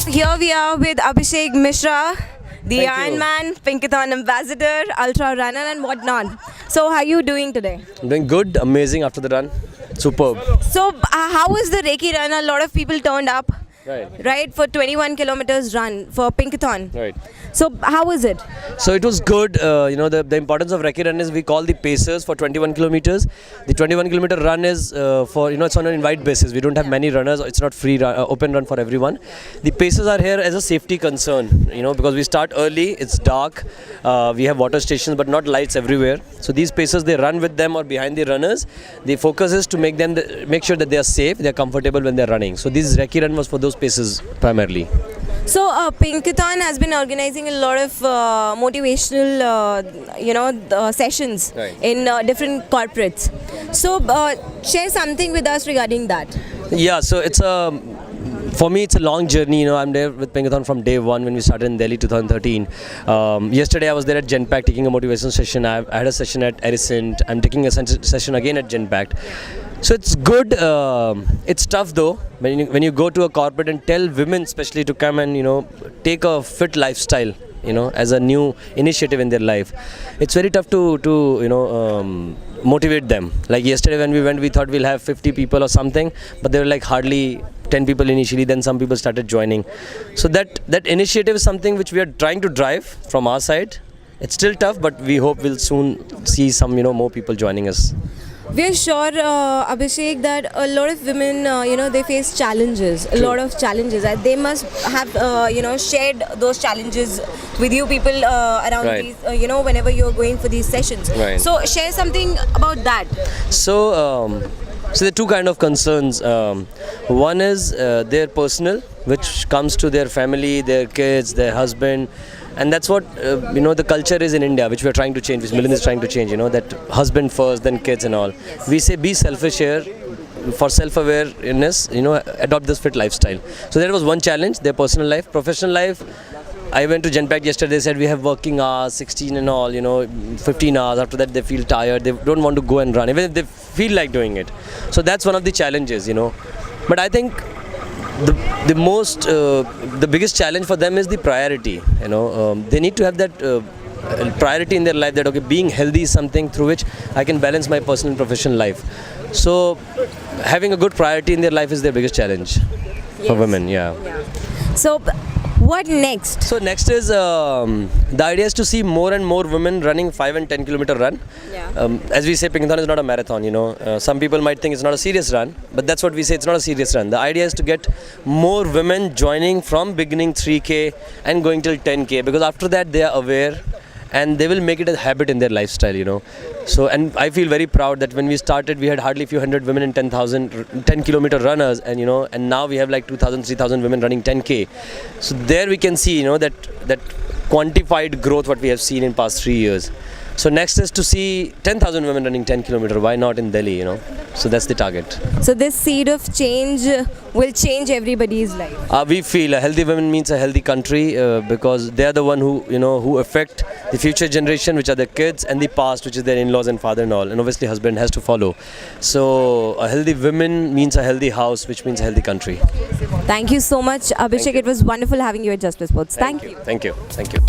Here we are with Abhishek Mishra, the Thank Iron you. Man, Pinkathon ambassador, ultra runner, and whatnot. So, how are you doing today? Doing good, amazing after the run. Superb. So, how was the Reiki run? A lot of people turned up, Right. for 21 kilometers run for Pinkathon. Right. So, how was it? So it was good. The importance of Recce Run is we call the pacers for 21 kilometers. The 21 kilometer run is it's on an invite basis. We don't have many runners. It's not free open run for everyone. The pacers are here as a safety concern, because we start early. It's dark. We have water stations, but not lights everywhere. So these pacers, they run with them or behind the runners. The focus is to make make sure that they are safe, they are comfortable when they are running. So this Recce Run was for those pacers primarily. So, Pinkathon has been organizing a lot of motivational, sessions Right. in different corporates. So, share something with us regarding that. Yeah, so for me, it's a long journey. I'm there with Pinkathon from day one when we started in Delhi 2013. Yesterday, I was there at Genpact taking a motivation session. I had a session at Edison. I'm taking a session again at Genpact. So it's good. It's tough though when you go to a corporate and tell women, especially, to come and take a fit lifestyle. As a new initiative in their life, it's very tough to motivate them. Like yesterday when we went, we thought we'll have 50 people or something, but there were like hardly 10 people initially. Then some people started joining. So that initiative is something which we are trying to drive from our side. It's still tough, but we hope we'll soon see some more people joining us. We're sure, Abhishek, that a lot of women, they face challenges, a lot of challenges. And they must have, shared those challenges with you people around Right. these, whenever you're going for these sessions. Right. So, share something about that. So there are two kind of concerns. One is their personal, which comes to their family, their kids, their husband, and that's what the culture is in India, which we are trying to change, which Milind is trying to change. That husband first, then kids and all. We say be selfish here. For self-awareness, adopt this fit lifestyle. So that was one challenge. Their personal life, professional life. I went to Genpact yesterday. They said we have working hours, 16 and all, 15 hours. After that, they feel tired. They don't want to go and run, even if they feel like doing it. So that's one of the challenges, But I think the biggest challenge for them is the priority. They need to have that priority in their life. That being healthy is something through which I can balance my personal and professional life. So having a good priority in their life is their biggest challenge for women. Yeah. So, what next? So next is the idea is to see more and more women running 5 and 10 kilometer run. Yeah. As we say, Pinkathon is not a marathon. Some people might think it's not a serious run, but that's what we say. It's not a serious run. The idea is to get more women joining from beginning 3K and going till 10K, because after that they are aware and they will make it a habit in their lifestyle. So, and I feel very proud that when we started, we had hardly a few hundred women in 10 kilometer runners, and and now we have like 2,000, 3,000 women running 10K. So there we can see, that quantified growth what we have seen in past 3 years. So next is to see 10,000 women running 10 kilometer. Why not in Delhi, So that's the target. So, this seed of change will change everybody's life. We feel a healthy women means a healthy country, because they are the one who affect the future generation, which are the kids, and the past, which is their in-laws and father and all. And obviously husband has to follow. So a healthy women means a healthy house, which means a healthy country. Thank you so much, Abhishek. It was wonderful having you at Just for Sports. Thank you. Thank you. Thank you.